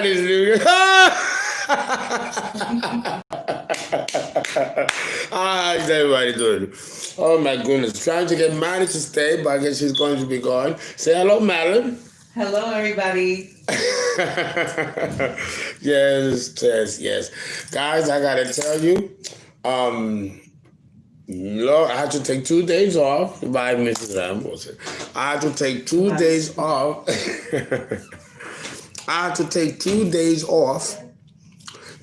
How's everybody doing? Oh my goodness. Trying to get Maddie to stay, but I guess she's going to be gone. Say hello, Madeline. Hello, everybody. Yes. Guys, I gotta tell you, Lord, I had to take 2 days off by Mrs. Ramos. I had to take 2 days off. I had to take 2 days off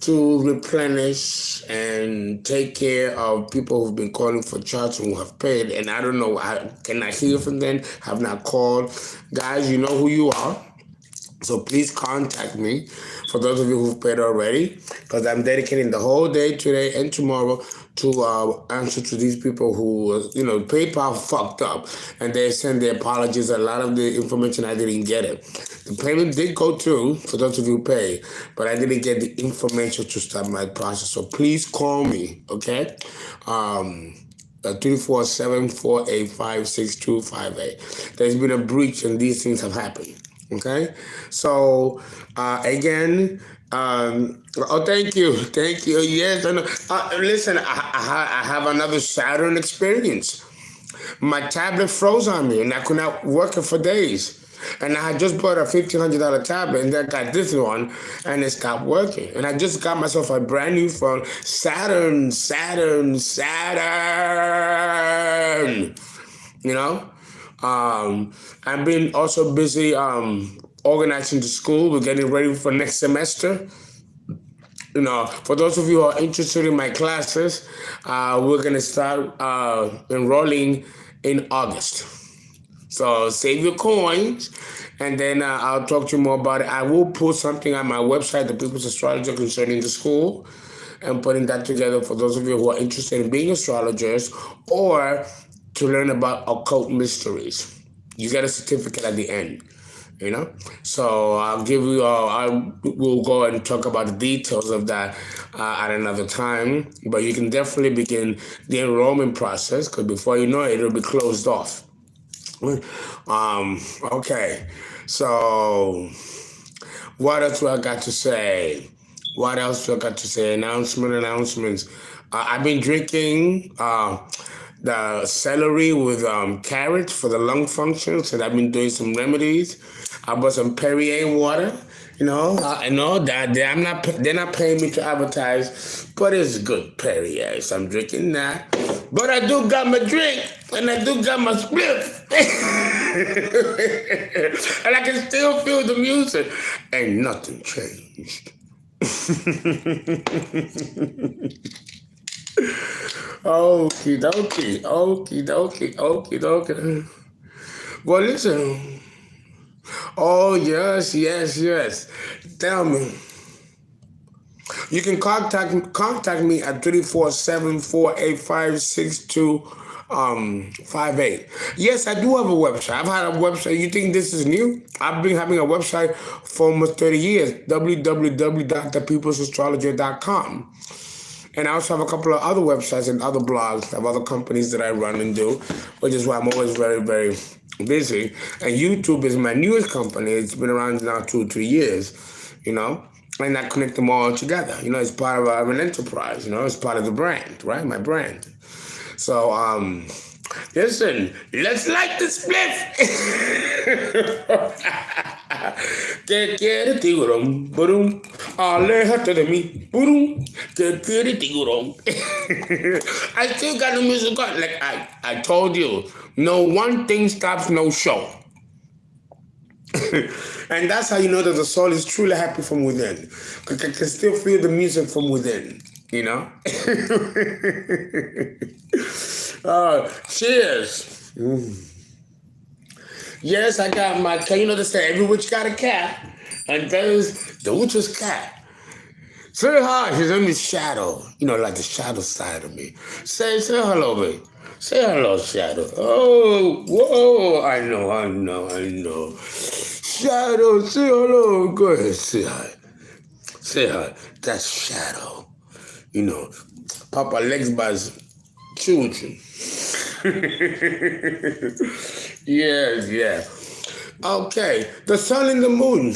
to replenish and take care of people who've been calling for charts and who have paid. And I don't know, can I hear from them? Have not called. Guys, you know who you are. So please contact me, for those of you who've paid already, because I'm dedicating the whole day today and tomorrow to answer to these people who, PayPal fucked up, and they send their apologies. A lot of the information, I didn't get it. The payment did go through, for those of you who pay, but I didn't get the information to start my process. So please call me, okay? 347-485-6258. There's been a breach and these things have happened. Okay, so again, thank you. Yes, listen, I have another Saturn experience. My tablet froze on me, and I could not work it for days. And I had just bought a $1,500 tablet, and then got this one, and it stopped working. And I just got myself a brand new phone, Saturn. You know. I've been also busy organizing the school. We're getting ready for next semester. For those of you who are interested in my classes, we're going to start enrolling in August. So save your coins, and then I'll talk to you more about it. I will put something on my website, the People's Astrologer, concerning the school, and putting that together for those of you who are interested in being astrologers or to learn about occult mysteries. You get a certificate at the end, So I'll give you, we'll go and talk about the details of that at another time. But you can definitely begin the enrollment process, because before you know it, it'll be closed off. Okay, so what else do I got to say? Announcements. I've been drinking the celery with carrots for the lung functions, and I've been doing some remedies. I bought some Perrier water. I know that they're not paying me to advertise, but it's good Perrier, so I'm drinking that. But I do got my drink, and I do got my spliff, and I can still feel the music. Ain't nothing changed. Okie dokie. Well, listen. Oh, yes. Tell me. You can contact me at 347-485-6258. Yes, I do have a website. I've had a website. You think this is new? I've been having a website for almost 30 years. www.thepeoplesastrologer.com. And I also have a couple of other websites and other blogs of other companies that I run and do, which is why I'm always very, very busy. And YouTube is my newest company. It's been around now 2 or 3 years, and I connect them all together. It's part of an enterprise, it's part of the brand, right? My brand. So, listen, let's light the spliff. Que quiere tiburón, burum, aléjate de mí, burum, que quiere tiburón. I still got the music on. Like I told you, no one thing stops no show. And that's how you know that the soul is truly happy from within. Because I can still feel the music from within, Cheers. Yes, I got my cat. They say every witch got a cat. And there's the witch's cat. Say hi. His name is Shadow. Like the shadow side of me. Say hello, babe. Say hello, Shadow. Oh, whoa. I know. Shadow, say hello. Go ahead, say hi. Say hi. That's Shadow. Papa Lexba's children. Yes. Okay, the sun and the moon.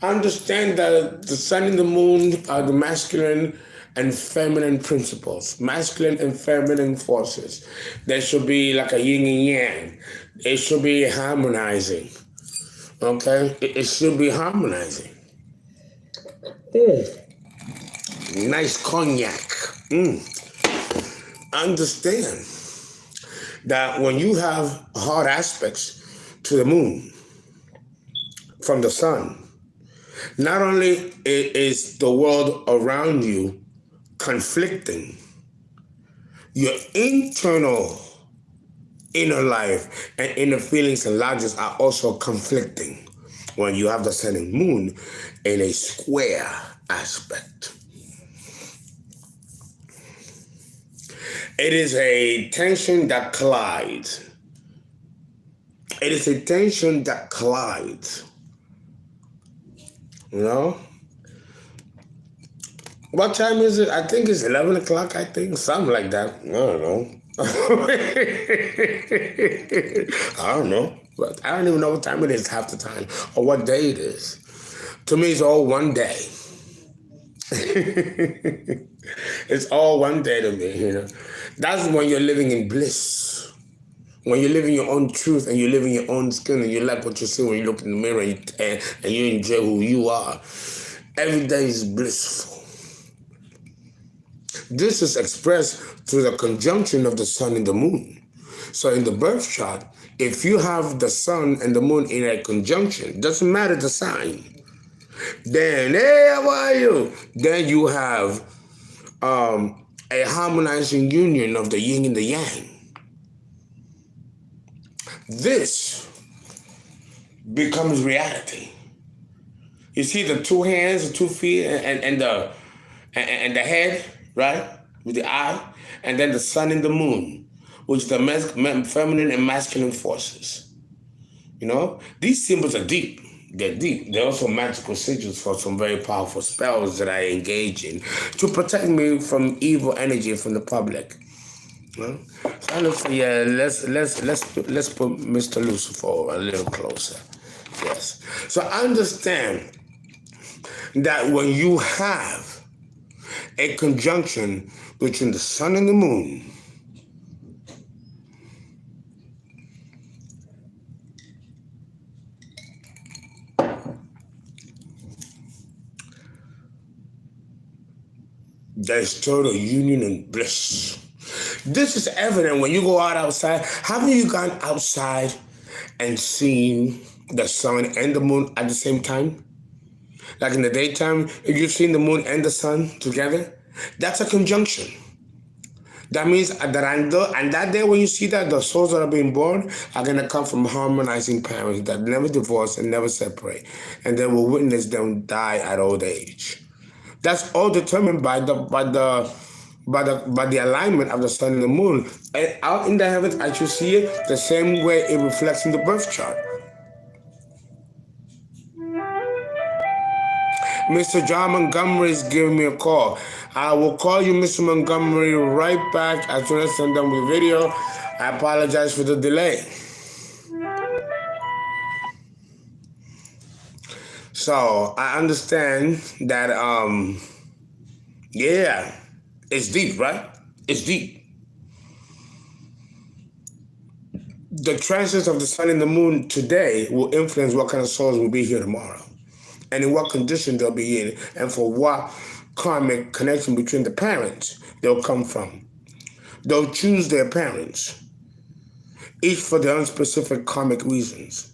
Understand that the sun and the moon are the masculine and feminine principles, masculine and feminine forces. There should be like a yin and yang. It should be harmonizing. Okay? It should be harmonizing. Nice cognac. Understand that when you have hard aspects to the moon from the sun, not only is the world around you conflicting, your internal inner life and inner feelings and logics are also conflicting when you have the sun and moon in a square aspect. It is a tension that collides. It is a tension that collides. You know? What time is it? I think it's 11 o'clock, I think. Something like that. I don't know. I don't know. But I don't even know what time it is half the time or what day it is. To me, it's all one day. It's all one day to me, you know. That's when you're living in bliss. When you live in your own truth and you live in your own skin and you like what you see when you look in the mirror and you enjoy who you are. Every day is blissful. This is expressed through the conjunction of the sun and the moon. So in the birth chart, if you have the sun and the moon in a conjunction, doesn't matter the sign, then, hey, how are you? Then you have a harmonizing union of the yin and the yang. This becomes reality. You see the two hands, the 2 feet, and the head, right, with the eye, and then the sun and the moon, which is the feminine and masculine forces. You know, these symbols are deep. They're deep. They're also magical sigils for some very powerful spells that I engage in to protect me from evil energy from the public. You know? So let's put Mr. Lucifer a little closer. Yes. So understand that when you have a conjunction between the sun and the moon, there's total union and bliss. This is evident when you go out outside. Haven't you gone outside and seen the sun and the moon at the same time? Like in the daytime, if you've seen the moon and the sun together, that's a conjunction. That means that and that day when you see that, the souls that are being born are going to come from harmonizing parents that never divorce and never separate. And they will witness them die at old age. That's all determined by the alignment of the sun and the moon. And out in the heavens, as you see it, the same way it reflects in the birth chart. Mr. John Montgomery is giving me a call. I will call you, Mr. Montgomery, right back as soon as I'm done with the video. I apologize for the delay. So I understand that, yeah, it's deep, right? It's deep. The transits of the sun and the moon today will influence what kind of souls will be here tomorrow and in what condition they'll be in and for what karmic connection between the parents they'll come from. They'll choose their parents, each for their own specific karmic reasons.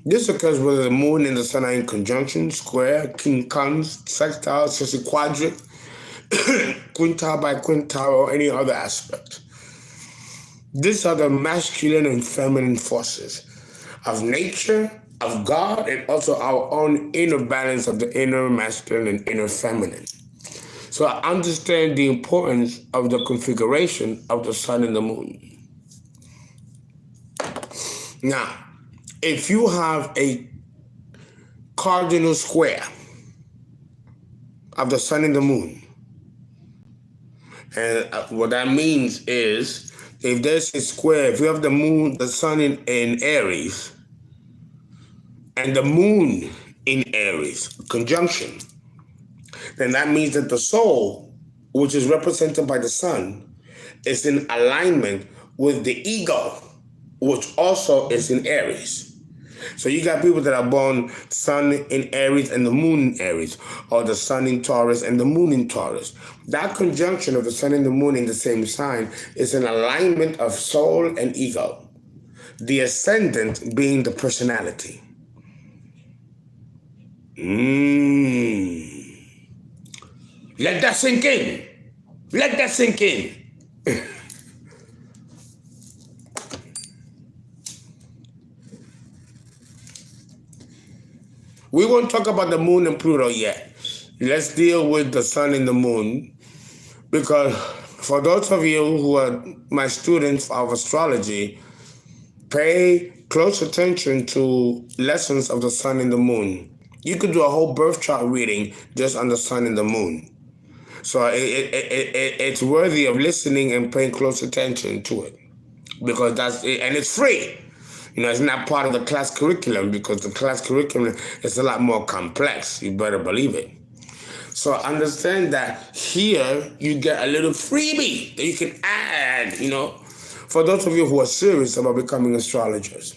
This occurs whether the moon and the sun are in conjunction, square, quincunx, sextile, sesquiquadrate, quintile by quintile, or any other aspect. These are the masculine and feminine forces of nature, of God, and also our own inner balance of the inner masculine and inner feminine. So I understand the importance of the configuration of the sun and the moon. Now, if you have a cardinal square of the sun and the moon, and what that means is, if there's a square, if you have the moon, the sun in Aries, and the moon in Aries, conjunction, then that means that the soul, which is represented by the sun, is in alignment with the ego, which also is in Aries. So you got people that are born sun in Aries and the moon in Aries, or the sun in Taurus and the moon in Taurus. That conjunction of the sun and the moon in the same sign is an alignment of soul and ego. The ascendant being the personality. Let that sink in. Let that sink in. We won't talk about the moon and Pluto yet. Let's deal with the sun and the moon, because for those of you who are my students of astrology, pay close attention to lessons of the sun and the moon. You could do a whole birth chart reading just on the sun and the moon. So it's worthy of listening and paying close attention to it, because that's it, and it's free. It's not part of the class curriculum, because the class curriculum is a lot more complex. You better believe it. So understand that here you get a little freebie that you can add, for those of you who are serious about becoming astrologers.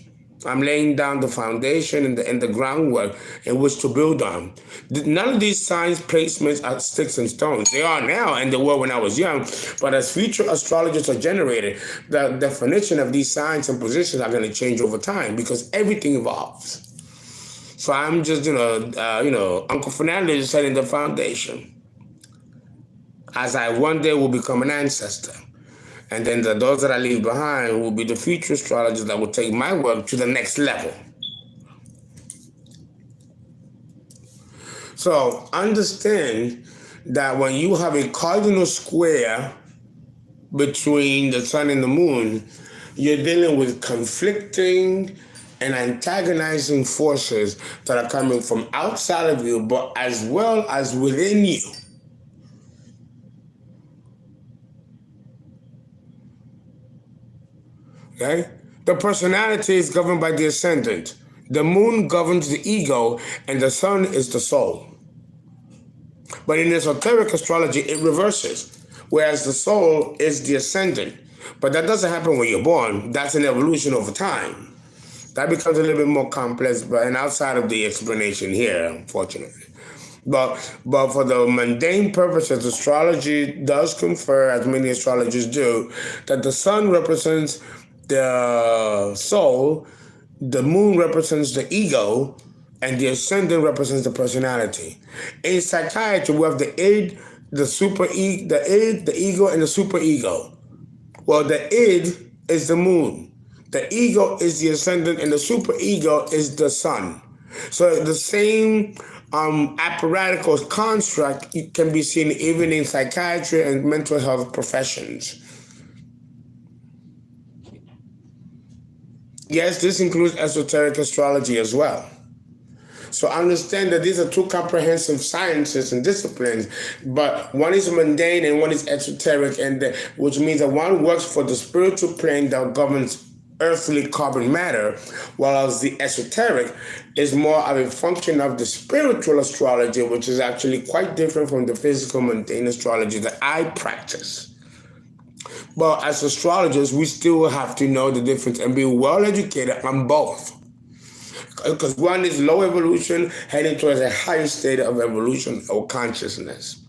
I'm laying down the foundation and the groundwork in which to build on. None of these signs, placements are sticks and stones. They are now, and they were when I was young. But as future astrologers are generated, the definition of these signs and positions are going to change over time, because everything evolves. So I'm just, Uncle Fernando is setting the foundation, as I one day will become an ancestor. And then those that I leave behind will be the future astrologers that will take my work to the next level. So understand that when you have a cardinal square between the sun and the moon, you're dealing with conflicting and antagonizing forces that are coming from outside of you, but as well as within you. Okay? The personality is governed by the ascendant. The moon governs the ego, and the sun is the soul. But in esoteric astrology, it reverses, whereas the soul is the ascendant. But that doesn't happen when you're born. That's an evolution over time. That becomes a little bit more complex, and outside of the explanation here, unfortunately. But for the mundane purposes, astrology does confer, as many astrologers do, that the sun represents the soul, the moon represents the ego, and the ascendant represents the personality. In psychiatry, we have the id, the the ego, and the superego. Well, the id is the moon, the ego is the ascendant, and the superego is the sun. So the same apparatus or construct can be seen even in psychiatry and mental health professions. Yes, this includes esoteric astrology as well. So understand that these are two comprehensive sciences and disciplines, but one is mundane and one is esoteric, which means that one works for the spiritual plane that governs earthly carbon matter, whereas the esoteric is more of a function of the spiritual astrology, which is actually quite different from the physical mundane astrology that I practice. But as astrologers, we still have to know the difference and be well educated on both. Because one is low evolution heading towards a higher state of evolution or consciousness.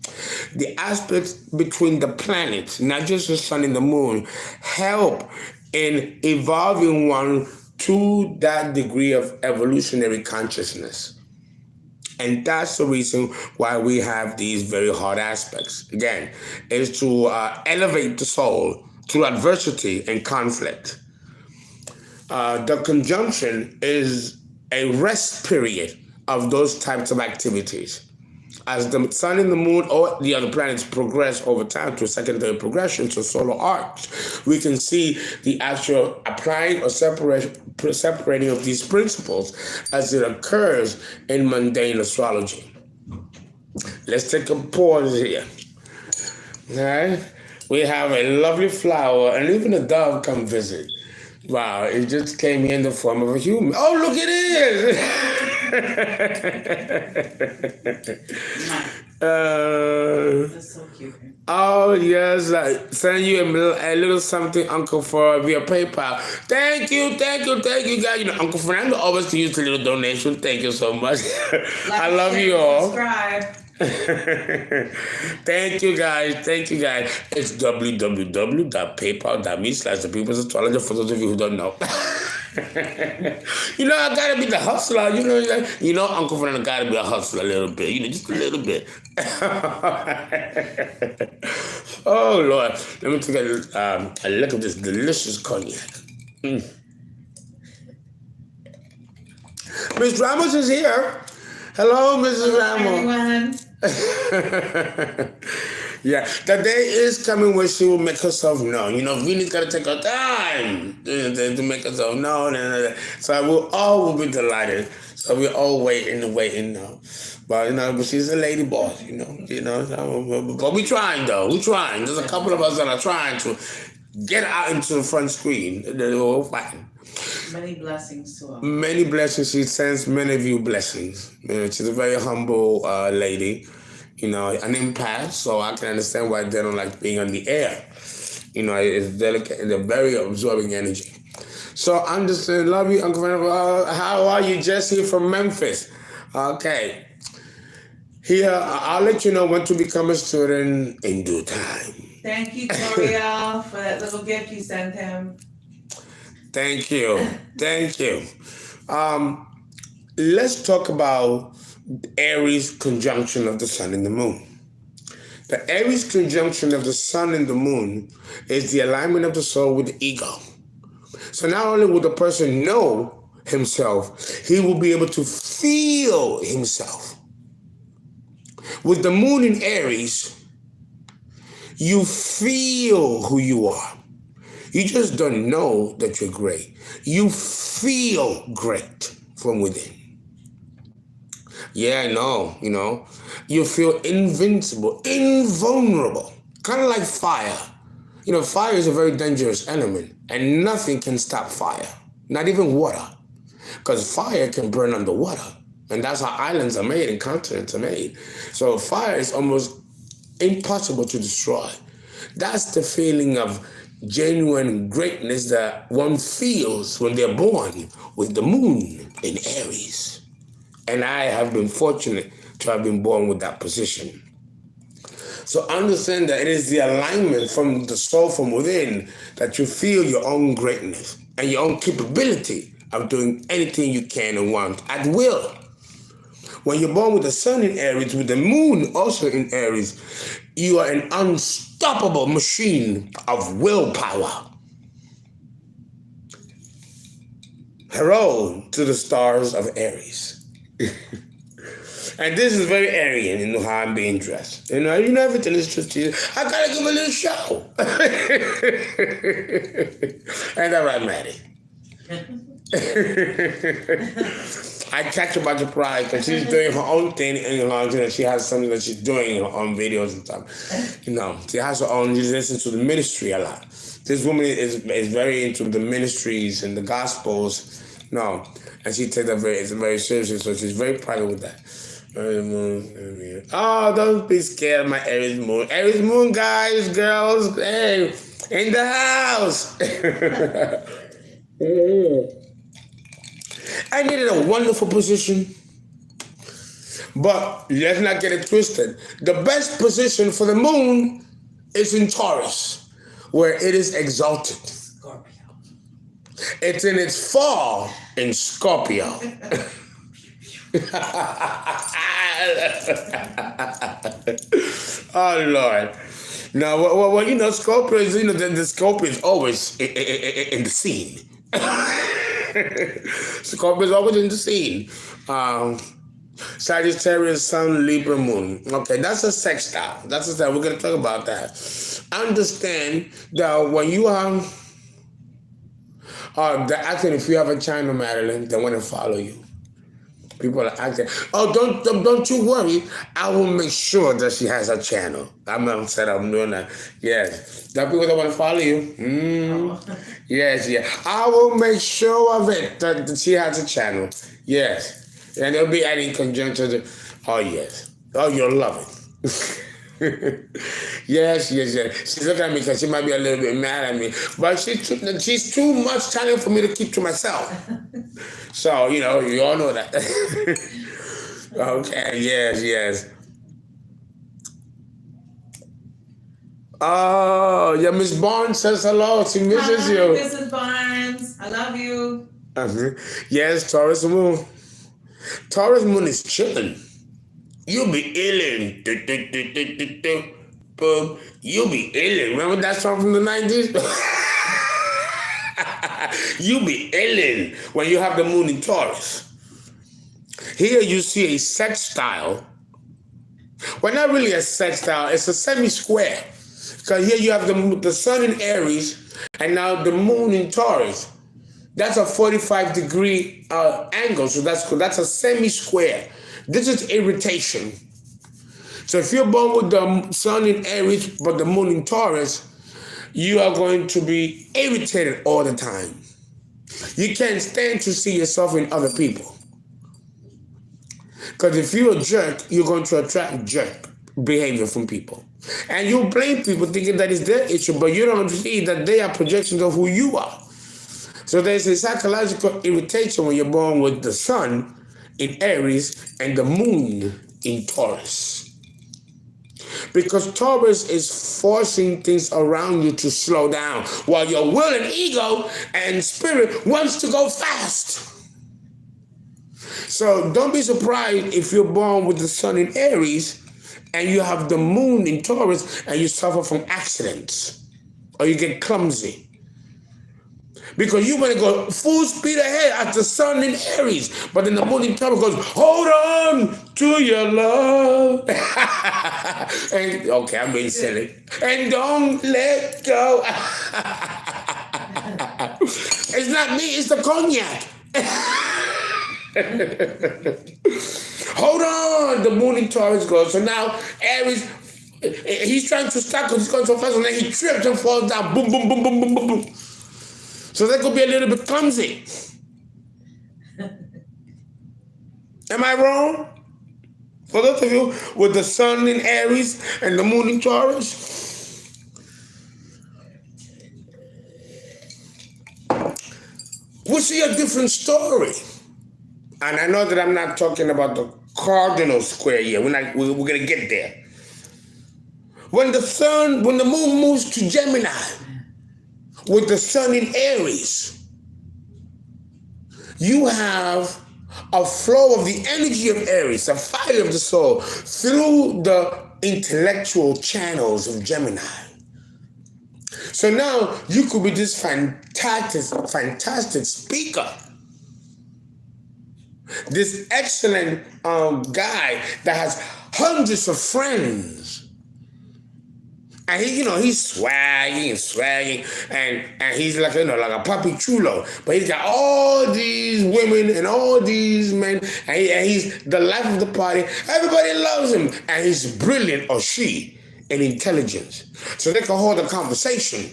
The aspects between the planets, not just the sun and the moon, help in evolving one to that degree of evolutionary consciousness. And that's the reason why we have these very hard aspects. Again, is to elevate the soul through adversity and conflict. The conjunction is a rest period of those types of activities. As the sun and the moon or the other planets progress over time to secondary progression to solar arcs, we can see the actual applying or separating of these principles as it occurs in mundane astrology. Let's take a pause here. All right? We have a lovely flower, and even a dove come visit. Wow, it just came in the form of a human. Oh, look, it is! That's so cute. Oh, yes. I send you a little something, Uncle, for via PayPal. Thank you, guys. You know, Uncle Fernando always can use a little donation. Thank you so much. I love you all. Subscribe. Thank you, guys. It's www.paypal.me/thepeoplesastrologer for those of you who don't know. You know, I gotta be the hustler. You know, Uncle Fernando gotta be a hustler a little bit. You know, just a little bit. Oh Lord, let me take a look at this delicious cognac. Miss Ramos is here. Hello, Mrs. Ramos. Everyone. Yeah, the day is coming when she will make herself known. You know, Venus got to take her time to make herself known. So we all will be delighted. So we're all waiting now. But, you know, but she's a lady boss, you know. But we're trying, though. We're trying. There's a couple of us that are trying to get out into the front screen. We're fighting. Many blessings to her. Many blessings. She sends many of you blessings. You know, she's a very humble lady. You know, an empath, so I can understand why they don't like being on the air. You know, it's delicate and they're very absorbing energy. So I'm just saying, love you, Uncle Fernando. How are you? Jesse from Memphis. Okay. Here, I'll let you know when to become a student in due time. Thank you, Toriel, for that little gift you sent him. Thank you. Let's talk about Aries conjunction of the sun and the moon. The Aries conjunction of the sun and the moon is the alignment of the soul with the ego. So not only will the person know himself, he will be able to feel himself. With the moon in Aries, you feel who you are. You just don't know that you're great. You feel great from within. Yeah, I know, you know. You feel invincible, invulnerable, kind of like fire. You know, fire is a very dangerous element, and nothing can stop fire, not even water, because fire can burn underwater, and that's how islands are made and continents are made. So fire is almost impossible to destroy. That's the feeling of genuine greatness that one feels when they're born with the moon in Aries. And I have been fortunate to have been born with that position. So understand that it is the alignment from the soul from within that you feel your own greatness and your own capability of doing anything you can and want at will. When you're born with the sun in Aries, with the moon also in Aries, you are an unstoppable machine of willpower. Hello to the stars of Aries. And this is very Aryan, you know, how I'm being dressed. You know, everything is just, I gotta give a little show. Ain't that right, Maddie? I catch a bunch of pride because she's doing her own thing and you know, she has something that she's doing in her own videos and stuff. You know, she has her own, she listens to the ministry a lot. This woman is very into the ministries and the gospels. No, and she takes that very seriously, so she's very proud with that. Oh, don't be scared of my Aries moon. Aries moon, guys, girls, hey, in the house. I needed a wonderful position, but let's not get it twisted. The best position for the moon is in Taurus, where it is exalted. Scorpio. It's in its fall in Scorpio. Oh Lord! Now, well, you know, Scorpio is, you know, the Scorpio is always in the scene. Scorpio is always in the scene. Sagittarius, Sun, Libra, Moon. Okay, that's a sextile. We're gonna talk about that. Understand that when you are acting, if you have a channel, Madeline, they want to follow you. People are acting. Oh, don't you worry. I will make sure that she has a channel. I'm doing that. Yes. There are people that want to follow you. Yes, yeah. I will make sure of it that she has a channel. Yes. And they'll be adding conjunction. Oh, yes. Oh, you'll love it. Yes. She's looking at me because she might be a little bit mad at me. But she's too much talent for me to keep to myself. So, you all know that. Okay, yes. Oh, yeah, Miss Barnes says hello. She misses Hi, you. Mrs. Barnes. I love you. Yes, Taurus moon. Taurus moon is chilling. You be illin'. Boom. You be illin'. Remember that song from the 90s? You be illin' when you have the moon in Taurus. Here you see a sextile. Well, not really a sextile. It's a semi-square. Because here you have the sun in Aries and now the moon in Taurus. That's a 45-degree angle. So that's a semi-square. This is irritation. So if you're born with the sun in Aries but the moon in Taurus, you are going to be irritated all the time. You can't stand to see yourself in other people. Because if you're a jerk, you're going to attract jerk behavior from people. And you blame people thinking that it's their issue, but you don't see that they are projections of who you are. So there's a psychological irritation when you're born with the sun in Aries and the moon in Taurus. Because Taurus is forcing things around you to slow down, while your will and ego and spirit wants to go fast. So don't be surprised if you're born with the sun in Aries and you have the moon in Taurus and you suffer from accidents or you get clumsy. Because you want to go full speed ahead at the sun in Aries, but then the moon in Taurus goes, hold on to your love. And okay, I'm being silly. And don't let go. It's not me, it's the cognac. Hold on, the moon in Taurus goes. So now Aries, he's trying to stop because he's going so fast, and then he trips and falls down. Boom, boom, boom, boom, boom, boom, boom. So that could be a little bit clumsy. Am I wrong? For those of you with the sun in Aries and the moon in Taurus, we see a different story. And I know that I'm not talking about the cardinal square here. We're going to get there. When the moon moves to Gemini, with the sun in Aries, you have a flow of the energy of Aries, the fire of the soul, through the intellectual channels of Gemini. So now you could be this fantastic speaker, this excellent guy that has hundreds of friends. And he's swagging, and he's like, like a papi chulo. But he's got all these women and all these men, and he's the life of the party. Everybody loves him, and he's brilliant, or she, in intelligence. So they can hold a conversation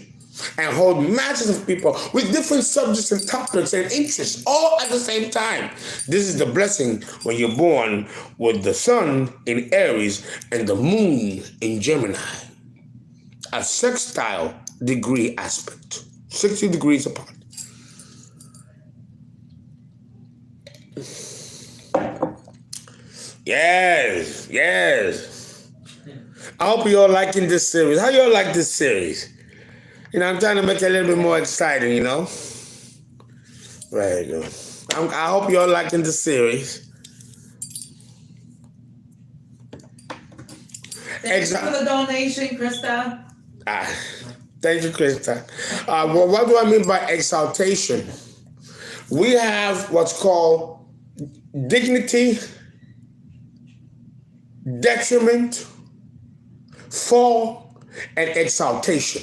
and hold masses of people with different subjects and topics and interests all at the same time. This is the blessing when you're born with the sun in Aries and the moon in Gemini. A sextile degree aspect, 60 degrees apart. Yes. I hope you're all liking this series. How y'all like this series? I'm trying to make it a little bit more exciting, Very good. I hope you're all liking this series. Thank you for the donation, Krista. Thank you, Krista. Well, what do I mean by exaltation? We have what's called dignity, detriment, fall, and exaltation.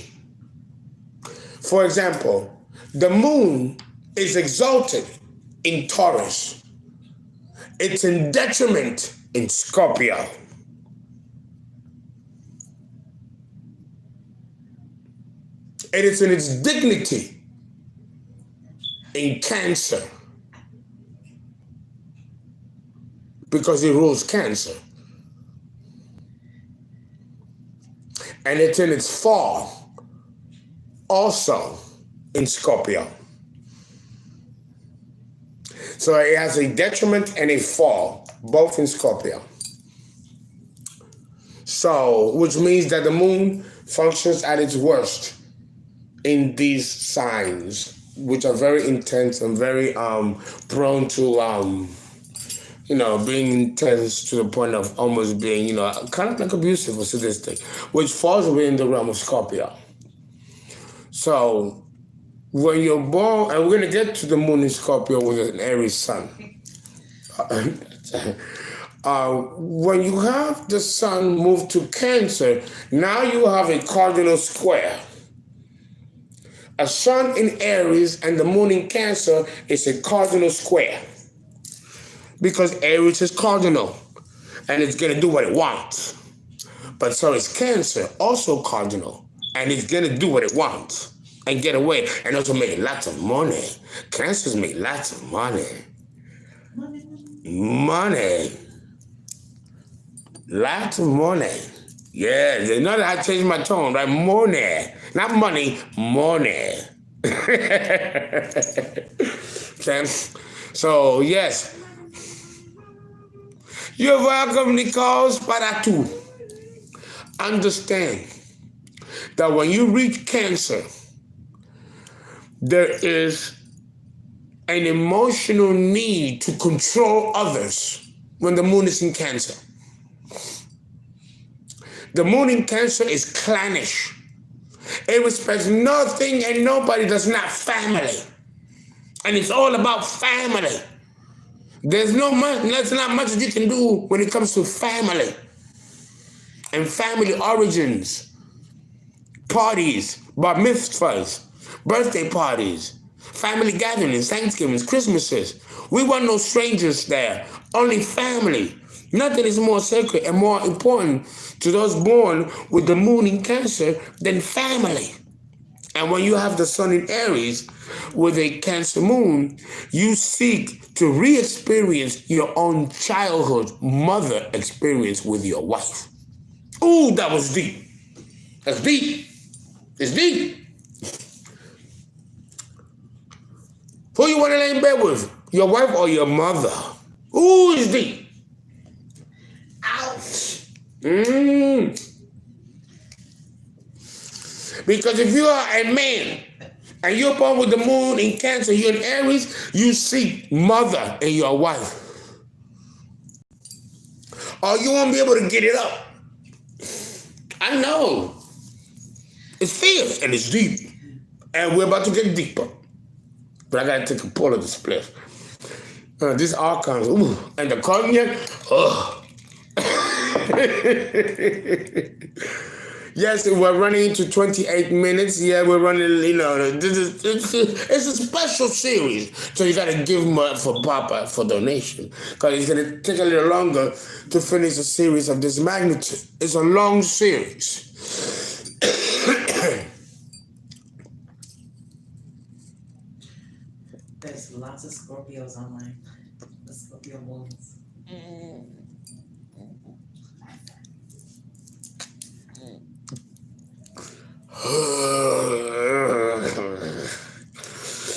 For example, the moon is exalted in Taurus. It's in detriment in Scorpio. It is in its dignity in Cancer. because it rules Cancer. And it's in its fall also in Scorpio. So it has a detriment and a fall, both in Scorpio. So, which means that the moon functions at its worst in these signs, which are very intense and very prone to being intense to the point of almost being, kind of like abusive or sadistic, which falls within the realm of Scorpio. So when you're born, and we're going to get to the moon in Scorpio with an Aries sun. When you have the sun move to Cancer, now you have a cardinal square. A sun in Aries and the moon in Cancer is a cardinal square. Because Aries is cardinal, and it's going to do what it wants. But so is Cancer, also cardinal, and it's going to do what it wants and get away, and also make lots of money. Cancers make lots of money. Money. Lots of money. Yeah, you know that I changed my tone, right? Money. Not money, money. Okay? So, yes. You're welcome, Nicole Sparatu. Understand that when you reach Cancer, there is an emotional need to control others when the moon is in Cancer. The moon in Cancer is clannish. It respects nothing and nobody that's not family. And it's all about family. There's not much that you can do when it comes to family and family origins, parties, bar mitzvahs, birthday parties, family gatherings, Thanksgivings, Christmases. We want no strangers there, only family. Nothing is more sacred and more important to those born with the moon in Cancer than family. And when you have the sun in Aries with a Cancer moon, you seek to re-experience your own childhood mother experience with your wife. Ooh, that was deep. That's deep. It's deep. Who you want to lay in bed with? Your wife or your mother? Ooh, it's deep. Ouch. Because if you are a man and you're born with the moon in Cancer, you're in Aries, you seek mother in your wife. Or you won't be able to get it up. I know. It's fierce and it's deep. And we're about to get deeper. But I gotta take a pull of the split. This archons, ooh, and the cognac, ugh. Yes, we're running into 28 minutes. Yeah, we're running, it's a special series. So you gotta give for Papa for donation. Because it's gonna take a little longer to finish a series of this magnitude. It's a long series. There's lots of Scorpios online. The Scorpio moons.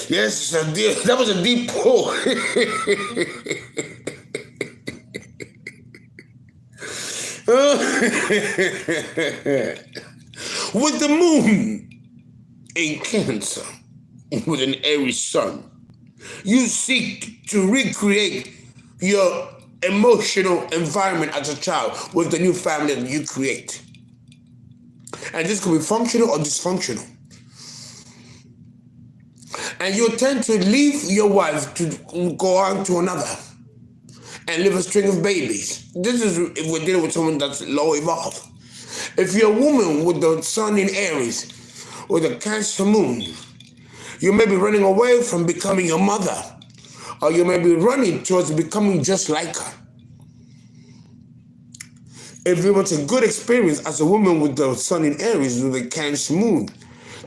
Yes, that was a deep pull. With the moon in Cancer, with an Aries sun, you seek to recreate your emotional environment as a child with the new family that you create. And this could be functional or dysfunctional. And you tend to leave your wife to go on to another and live a string of babies. This is if we're dealing with someone that's low evolved. If you're a woman with the sun in Aries, with a Cancer moon, you may be running away from becoming your mother, or you may be running towards becoming just like her. If you want a good experience as a woman with the sun in Aries with a Cancer moon,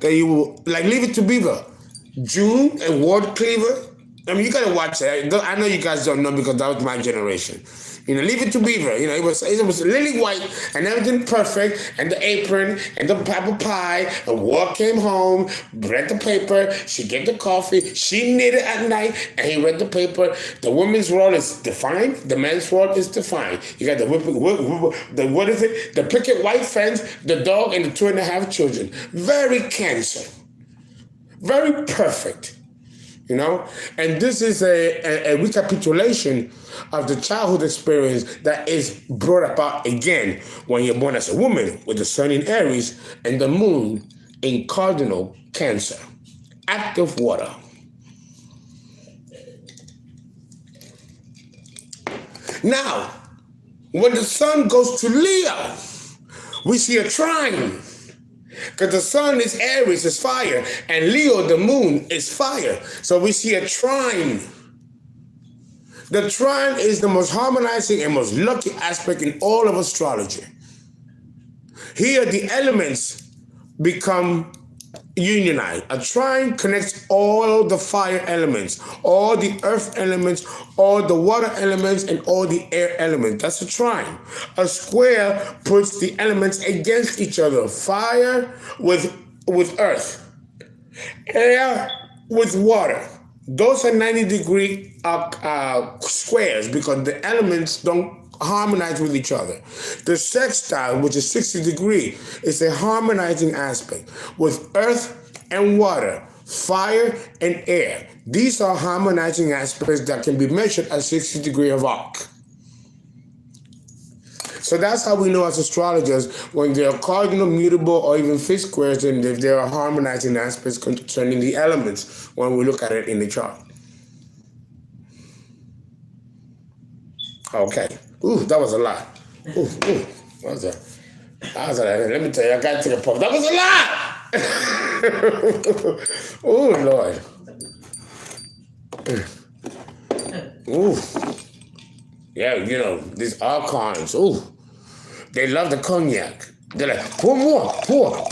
then you will, like Leave It to Beaver, June and Ward Cleaver, I mean, you gotta watch it. I know you guys don't know because that was my generation. You know, Leave It to Beaver. You know, it was lily white and everything perfect, and the apron and the apple pie. And War came home, read the paper. She gave the coffee. She knitted at night, and he read the paper. The woman's role is defined. The man's role is defined. You got what is it? The picket white fence, the dog, and the 2.5 children. Very Cancer. Very perfect. You know, and this is a recapitulation of the childhood experience that is brought about again when you're born as a woman with the sun in Aries and the moon in cardinal Cancer. Active water. Now, when the sun goes to Leo, we see a trine. Because the sun is Aries, is fire, and Leo, the moon, is fire. So we see a trine. The trine is the most harmonizing and most lucky aspect in all of astrology. Here, the elements become unionized. A trine connects all the fire elements, all the earth elements, all the water elements, and all the air elements. That's a trine. A square puts the elements against each other. Fire with earth, air with water. Those are 90-degree squares because the elements don't harmonize with each other. The sextile, which is 60-degree, is a harmonizing aspect with earth and water, fire and air. These are harmonizing aspects that can be measured at 60 degrees of arc. So that's how we know as astrologers when they are cardinal, mutable, or even fixed squares, and if there are harmonizing aspects concerning the elements when we look at it in the chart. Okay. Ooh, that was a lot. Ooh, that was a lot. Let me tell you, I got to take a puff. That was a lot! Oh, Lord. Ooh. Yeah, you know, these archons, ooh. They love the cognac. They're like, pour more, pour.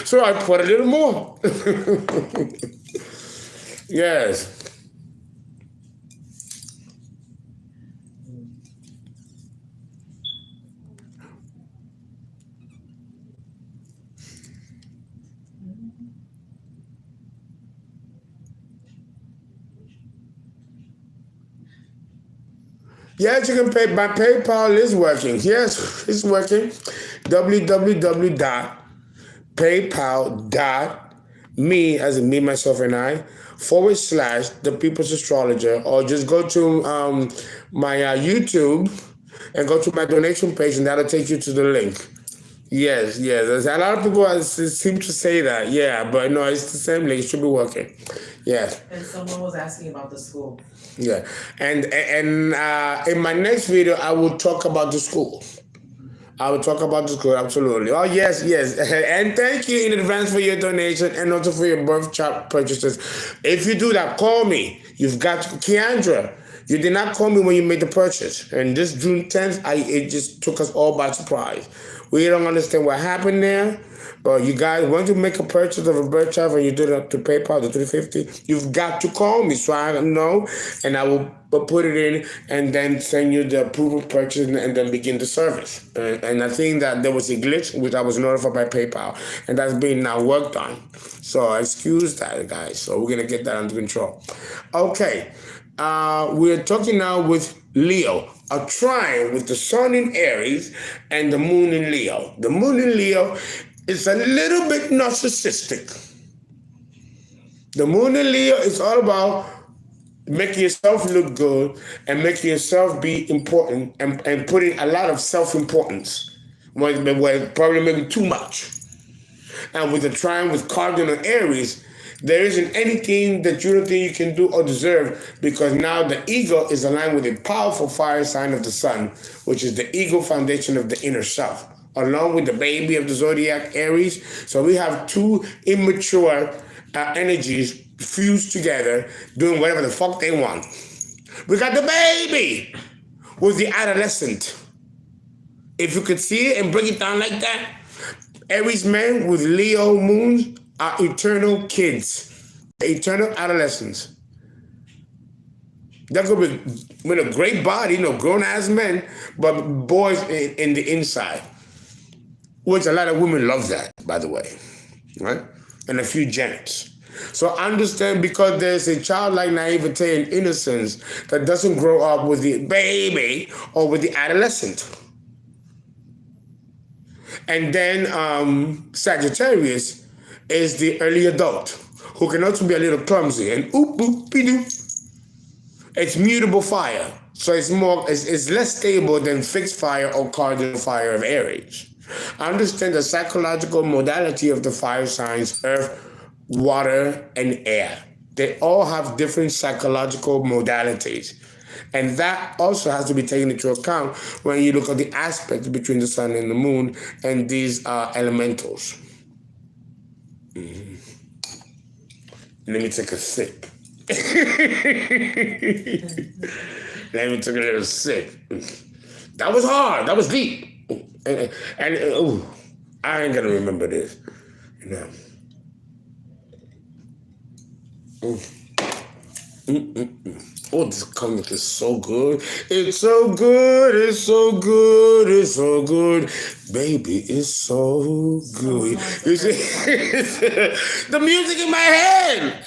So I poured a little more. Yes. Yes, you can pay. My PayPal is working. Yes, it's working. www.paypal.me, as in me, myself, and I, / The People's Astrologer, or just go to my YouTube and go to my donation page, and that'll take you to the link. Yes. There's a lot of people seem to say that. Yeah, but no, it's the same link. It should be working. Yeah. And someone was asking about the school. Yeah, and in my next video, I will talk about the school. Absolutely. Oh, yes. And thank you in advance for your donation and also for your birth chart purchases. If you do that, call me. You've got Keandra. You did not call me when you made the purchase. And this June 10th, it just took us all by surprise. We don't understand what happened there. But you guys, once you make a purchase of a birth chart and you do it up to PayPal, the $350, you've got to call me so I know, and I will put it in and then send you the approval purchase and then begin the service. And I think that there was a glitch, which I was notified by PayPal, and that's being now worked on. So excuse that, guys. So we're going to get that under control. Okay. We're talking now with Leo, a trine with the sun in Aries and the moon in Leo. The moon in Leo is a little bit narcissistic. The moon in Leo is all about making yourself look good and making yourself be important and putting a lot of self-importance, when probably maybe too much. And with the trine with cardinal Aries, there isn't anything that you don't think you can do or deserve, because now the ego is aligned with a powerful fire sign of the sun, which is the ego foundation of the inner self, along with the baby of the zodiac, Aries. So we have two immature energies fused together, doing whatever the fuck they want. We got the baby with the adolescent. If you could see it and break it down like that, Aries man with Leo moon are eternal kids, eternal adolescents. That could be with a great body, grown ass men, but boys in the inside. Which a lot of women love that, by the way, right? And a few gents. So understand, because there's a childlike naivete and innocence that doesn't grow up with the baby or with the adolescent. And then Sagittarius is the early adult, who can also be a little clumsy and oop boop be doop. It's mutable fire, so it's less stable than fixed fire or cardinal fire of Aries. Understand the psychological modality of the fire signs: earth, water, and air. They all have different psychological modalities. And that also has to be taken into account when you look at the aspect between the sun and the moon and these elementals. Let me take a sip. Let me take a little sip. That was hard. That was deep. And I ain't gonna remember this. Oh, this comic is so good. It's so good. It's so good. It's so good. Baby, it's so good. You see? The music in my head.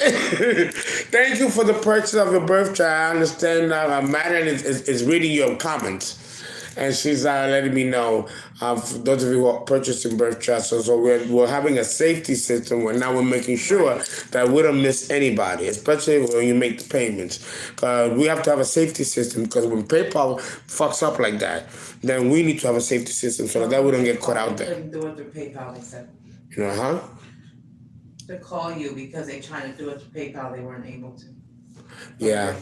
Thank you for the purchase of your birth chart. I understand Madeline is reading your comments. And she's letting me know, for those of you who are purchasing birth charts, so we're having a safety system where now we're making sure that we don't miss anybody, especially when you make the payments. We have to have a safety system, because when PayPal fucks up like that, then we need to have a safety system so that we don't get caught out there. Couldn't do it through PayPal, except to call you because they're trying to do it through PayPal, they weren't able to. Yeah.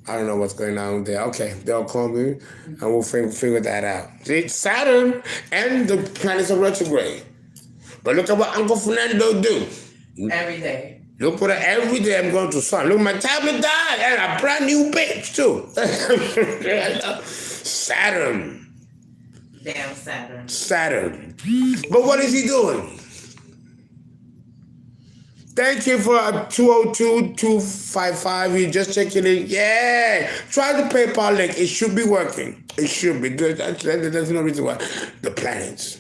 I don't know what's going on there. Okay, they'll call me and we'll figure that out. See, Saturn and the planets are retrograde. But look at what Uncle Fernando do. Every day. Look what every day I'm going to sun. Look, my tablet died and a brand new bitch too. Saturn. Damn Saturn. Saturn. But what is he doing? Thank you for a 202-255. You just checking in. Yeah. Try the PayPal link. It should be working. It should be good. There's no reason why. The planets.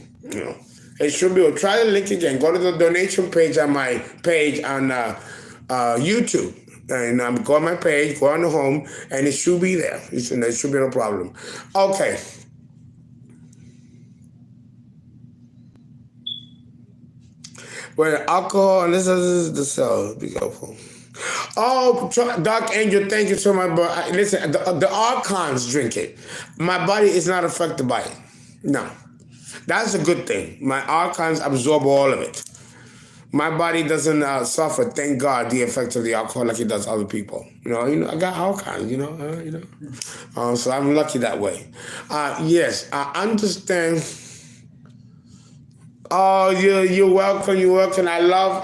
It should be. Try the link again. Go to the donation page on my page on YouTube. And go on my page, go on the home, and it should be there. It should be no problem. Okay. Where alcohol, and this is the cell. Be careful. Oh, Dark Angel, thank you so much. But listen, the archons drink it. My body is not affected by it. No. That's a good thing. My archons absorb all of it. My body doesn't suffer, thank God, the effects of the alcohol like it does other people. I got archons, so I'm lucky that way. Yes, I understand. Oh, you're welcome. You're welcome. I love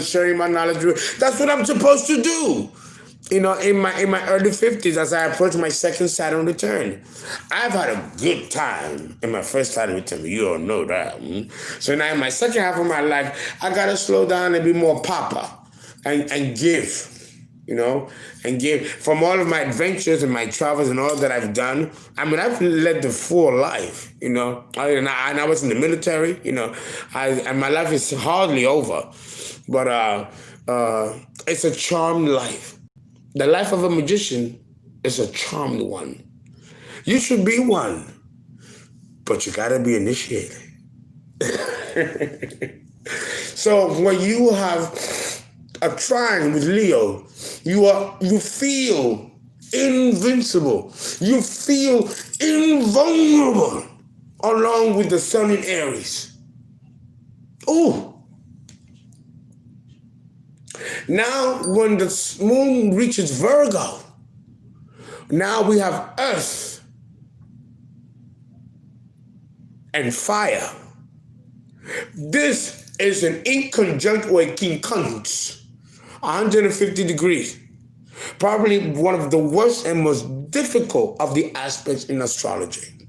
sharing my knowledge. That's what I'm supposed to do. In my early 50s, as I approach my second Saturn return, I've had a good time in my first Saturn return. You all know that. So now in my second half of my life, I gotta slow down and be more papa and give. And give from all of my adventures and my travels and all that I've done. I mean, I've led the full life, and I was in the military, and my life is hardly over, but it's a charmed life. The life of a magician is a charmed one. You should be one, but you gotta be initiated. So when you have a trine with Leo, you feel invincible. You feel invulnerable, along with the sun in Aries. Ooh. Now, when the moon reaches Virgo, now we have earth and fire. This is an inconjunct with King Kunz. 150 degrees. Probably one of the worst and most difficult of the aspects in astrology.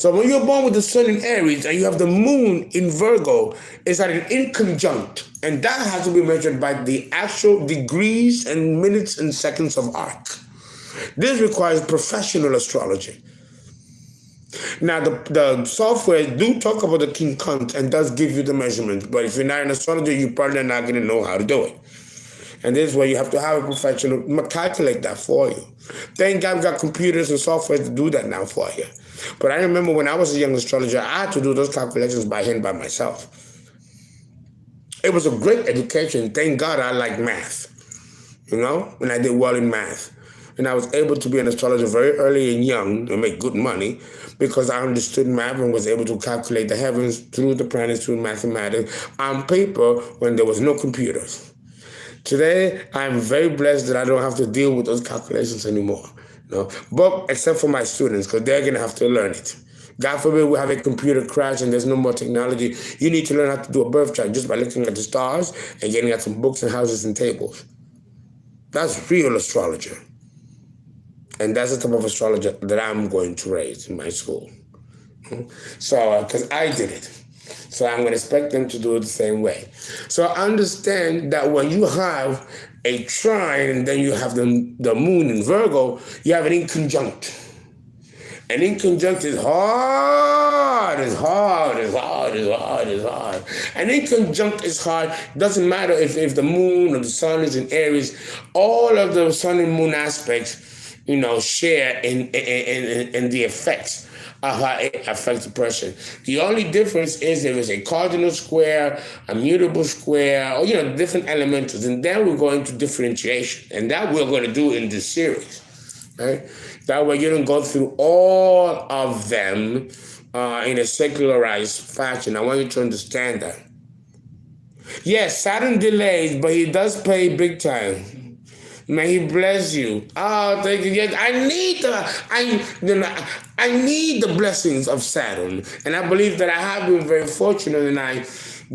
So when you're born with the sun in Aries and you have the moon in Virgo, it's at an inconjunct. And that has to be measured by the actual degrees and minutes and seconds of arc. This requires professional astrology. Now, the software do talk about the quincunx and does give you the measurement, but if you're not an astrologer, you're probably not going to know how to do it. And this is where you have to have a professional calculate that for you. Thank God we got computers and software to do that now for you. But I remember when I was a young astrologer, I had to do those calculations by hand by myself. It was a great education. Thank God I like math, and I did well in math. And I was able to be an astrologer very early and young and make good money because I understood math and was able to calculate the heavens through the planets, through mathematics, on paper when there was no computers. Today, I'm very blessed that I don't have to deal with those calculations anymore. But except for my students, because they're going to have to learn it. God forbid we have a computer crash and there's no more technology. You need to learn how to do a birth chart just by looking at the stars and getting at some books and houses and tables. That's real astrologer. And that's the type of astrologer that I'm going to raise in my school. So, because I did it. So I'm going to expect them to do it the same way. So understand that when you have a trine and then you have the moon in Virgo, you have an inconjunct. An inconjunct is hard, is hard, is hard, is hard, is hard. An inconjunct is hard. Doesn't matter if the moon or the sun is in Aries. All of the sun and moon aspects, share in the effects of how it affects the person. The only difference is if it's a cardinal square, a mutable square, or different elementals, and then we're going to differentiation, and that we're going to do in this series. Right? That way you don't go through all of them in a secularized fashion. I want you to understand that. Yes, Saturn delays, but he does pay big time. May he bless you. Oh, thank you. Yes, I need the blessings of Saturn. And I believe that I have been very fortunate and I've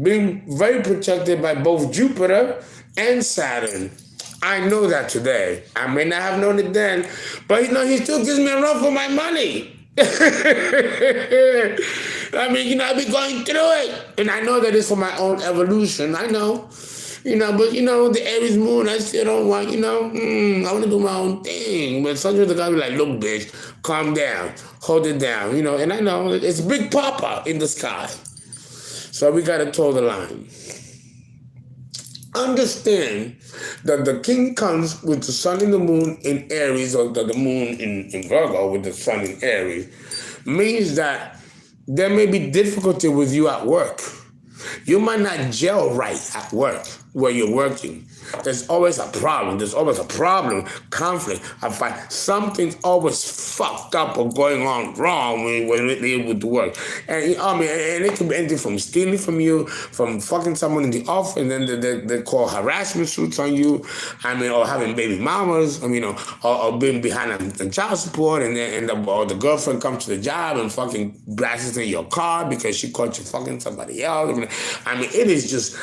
been very protected by both Jupiter and Saturn. I know that today. I may not have known it then, but he still gives me a run for my money. I mean, I've been going through it. And I know that it's for my own evolution. I know. But the Aries moon, I still don't want, I want to do my own thing. But sometimes the guy be like, look, bitch, calm down, hold it down, and I know it's Big Papa in the sky. So we got to toe the line. Understand that the king comes with the sun and the moon in Aries, or the moon in Virgo with the sun in Aries, means that there may be difficulty with you at work. You might not gel right at work where you're working. There's always a problem. There's always a problem, conflict, a fight. Something's always fucked up or going on wrong when you're able to work. And and it can be anything from stealing from you, from fucking someone in the office, and then they call harassment suits on you. Or having baby mamas. Or being behind on child support, or the girlfriend comes to the job and fucking blasts in your car because she caught you fucking somebody else. It is just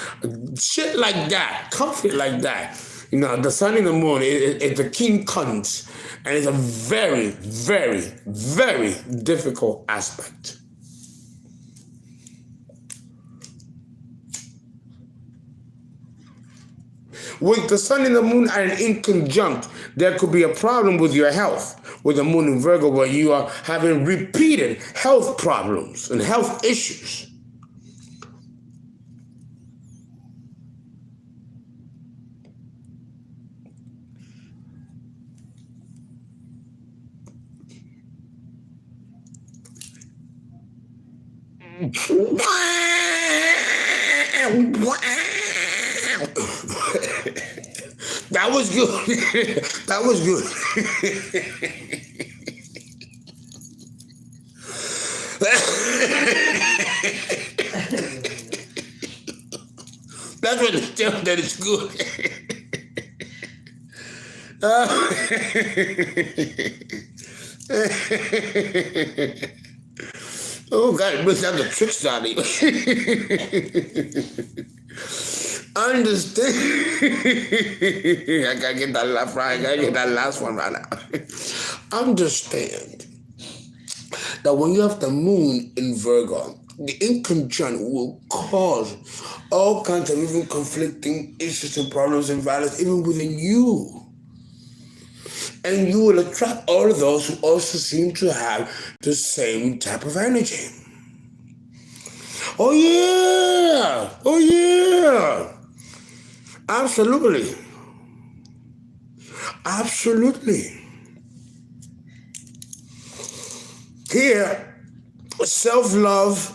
shit like that, conflict like that. The sun and the moon is the quincunx, and it's a very, very, very difficult aspect. With the sun and the moon are in conjunct, there could be a problem with your health. With the moon in Virgo, where you are having repeated health problems and health issues. That was good. That was good. That's what it's telling that it's good. Oh, God, it brings out the tricks out of you. Understand. I gotta get that last right. I gotta get that last one right now. Understand that when you have the moon in Virgo, the inconjunct will cause all kinds of even conflicting issues and problems and violence even within you. And you will attract all of those who also seem to have the same type of energy. Oh yeah! Oh yeah! Absolutely. Absolutely. Here, self-love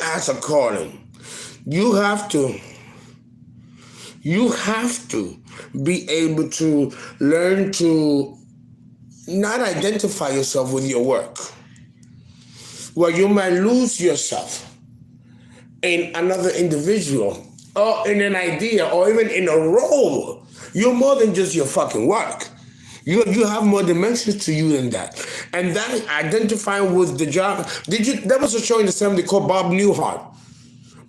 has a calling. You have to be able to learn to not identify yourself with your work. Well, you might lose yourself in another individual or in an idea or even in a role. You're more than just your fucking work. You have more dimensions to you than that. And that identifying with the job. There was a show in the 70s called Bob Newhart.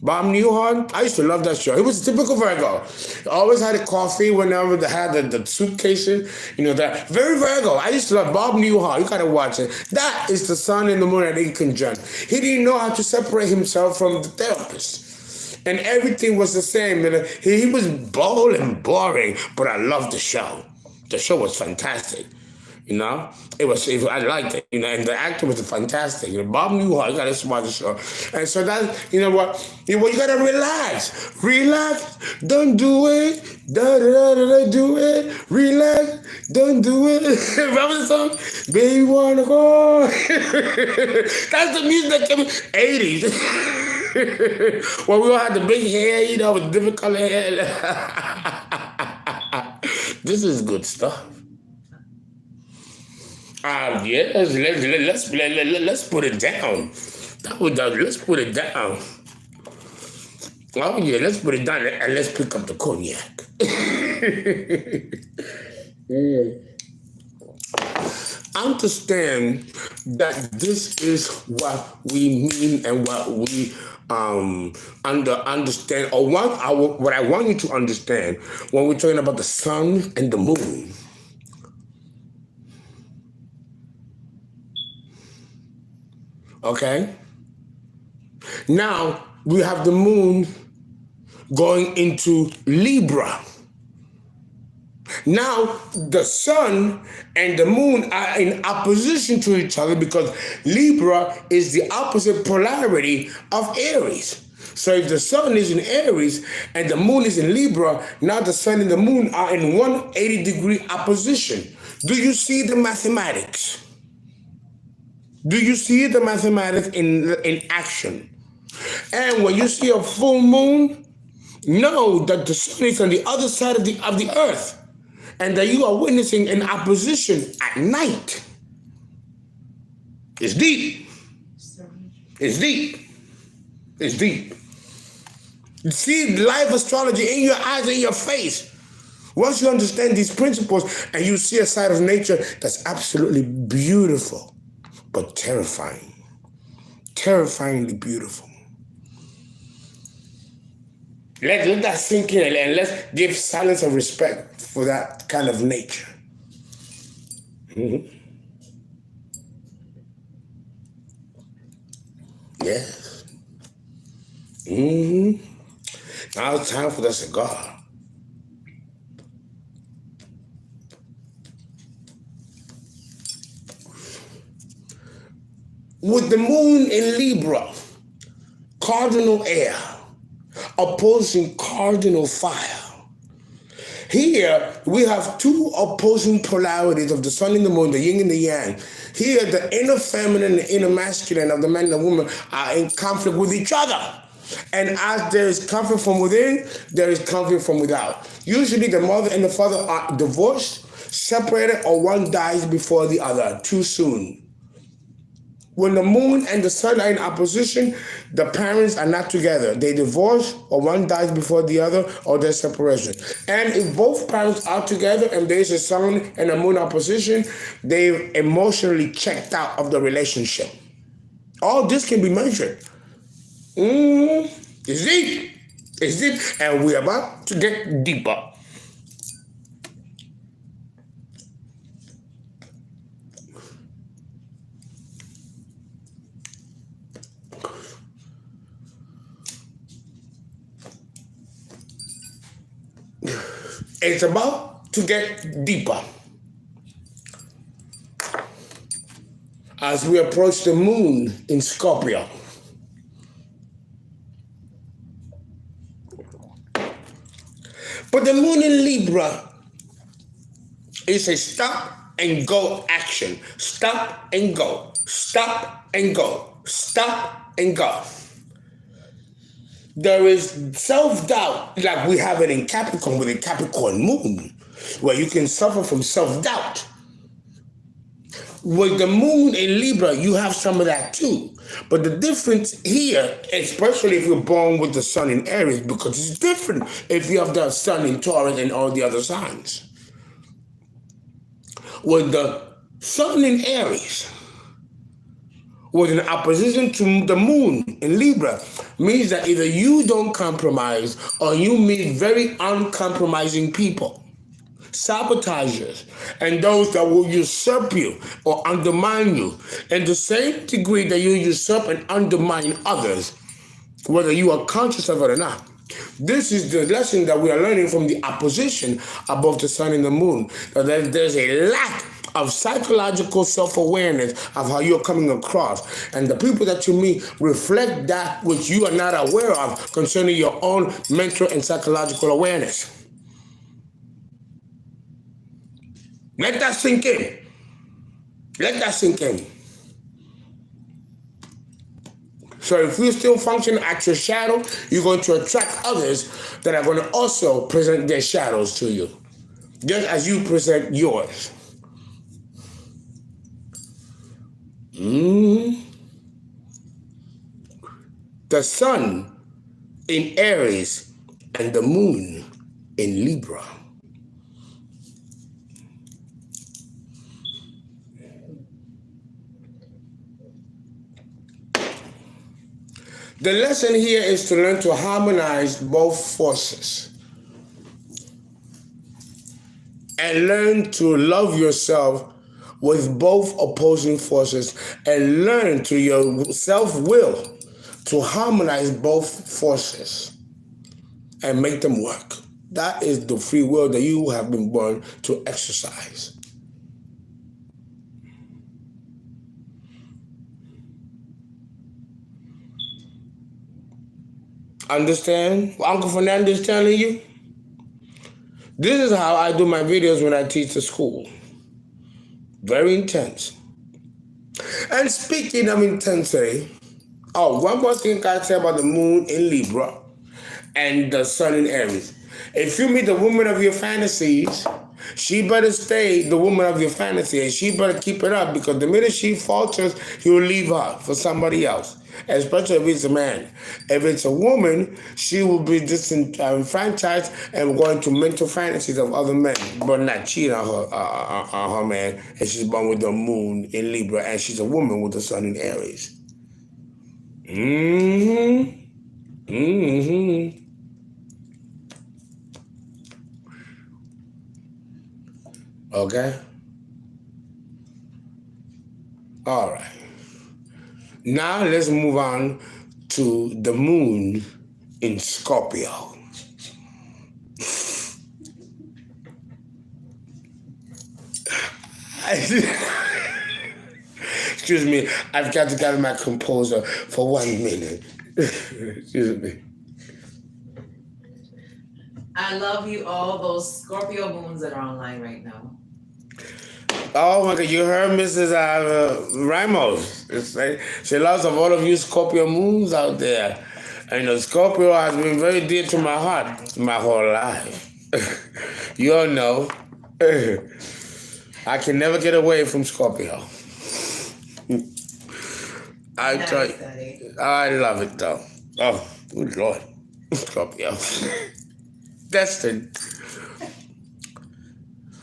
Bob Newhart, I used to love that show. He was a typical Virgo. Always had a coffee whenever they had the suitcases. That very Virgo. I used to love Bob Newhart. You gotta watch it. That is the sun and the moon at inconjunct. He didn't know how to separate himself from the therapist. And everything was the same. And he was bold and boring, but I loved the show. The show was fantastic. I liked it, and the actor was fantastic. Bob Newhart, you gotta watch the show. And so you gotta relax, don't do it, do it, relax, don't do it. Remember the song? Baby wanna go. That's the music that came in 80s. Well, we all had the big hair, with different color hair. This is good stuff. Yes, let's put it down. Let's put it down. Oh yeah, let's put it down and let's pick up the cognac. Understand that this is what we mean and what we understand, or what I want you to understand when we're talking about the sun and the moon. Okay? Now, we have the moon going into Libra. Now, the sun and the moon are in opposition to each other because Libra is the opposite polarity of Aries. So if the sun is in Aries and the moon is in Libra, now the sun and the moon are in 180-degree opposition. Do you see the mathematics? Do you see the mathematics in action? And when you see a full moon, know that the sun is on the other side of the earth, and that you are witnessing an opposition at night. It's deep. It's deep. It's deep. You see live astrology in your eyes, in your face. Once you understand these principles and you see a side of nature that's absolutely beautiful, but terrifying. Terrifyingly beautiful. Let that sink in and let's give silence and respect for that kind of nature. Mm-hmm. Yes. Mm-hmm. Now it's time for the cigar. With the moon in Libra, cardinal air, opposing cardinal fire. Here, we have two opposing polarities of the sun and the moon, the yin and the yang. Here, the inner feminine and the inner masculine of the man and the woman are in conflict with each other. And as there is conflict from within, there is conflict from without. Usually, the mother and the father are divorced, separated, or one dies before the other, too soon. When the moon and the sun are in opposition, the parents are not together. They divorce, or one dies before the other, or there's separation. And if both parents are together and there's a sun and a moon opposition, they've emotionally checked out of the relationship. All this can be measured. It's deep. It's deep. And we're about to get deeper. It's about to get deeper. As we approach the moon in Scorpio. But the moon in Libra is a stop and go action. Stop and go. Stop and go. Stop and go. There is self-doubt like we have it in Capricorn with a Capricorn moon, where you can suffer from self-doubt. With the moon in Libra, you have some of that too. But the difference here, especially if you're born with the sun in Aries, because it's different if you have the sun in Taurus and all the other signs. With the sun in Aries, with an opposition to the moon in Libra, means that either you don't compromise or you meet very uncompromising people. Sabotagers, and those that will usurp you or undermine you in the same degree that you usurp and undermine others, whether you are conscious of it or not. This is the lesson that we are learning from the opposition above the sun and the moon, that there's a lack of psychological self-awareness of how you're coming across, and the people that you meet reflect that which you are not aware of concerning your own mental and psychological awareness. Let that sink in. Let that sink in. So if you still function at your shadow, you're going to attract others that are going to also present their shadows to you, just as you present yours. The sun in Aries and the moon in Libra. The lesson here is to learn to harmonize both forces and learn to love yourself with both opposing forces, and learn to your self-will to harmonize both forces and make them work. That is the free will that you have been born to exercise. Understand what Uncle Fernando is telling you? This is how I do my videos when I teach the school. Very intense. And speaking of intensity, one more thing I say about the moon in Libra and the sun in Aries. If you meet the woman of your fantasies, she better stay the woman of your fantasy, and she better keep it up, because the minute she falters, you'll leave her for somebody else, especially if it's a man. If it's a woman, she will be disenfranchised and going to mental fantasies of other men, but not cheat on her man, and she's born with the moon in Libra, and she's a woman with the sun in Aries. Okay? All right. Now let's move on to the moon in Scorpio. Excuse me, I've got to gather my composure for 1 minute. Excuse me. I love you all those Scorpio moons that are online right now. Oh my God, you heard Mrs. Ramos. It's like, she loves of all of you Scorpio moons out there. And Scorpio has been very dear to my heart my whole life. You all know. I can never get away from Scorpio. I tell you, I love it though. Oh, good Lord. Scorpio. Destined.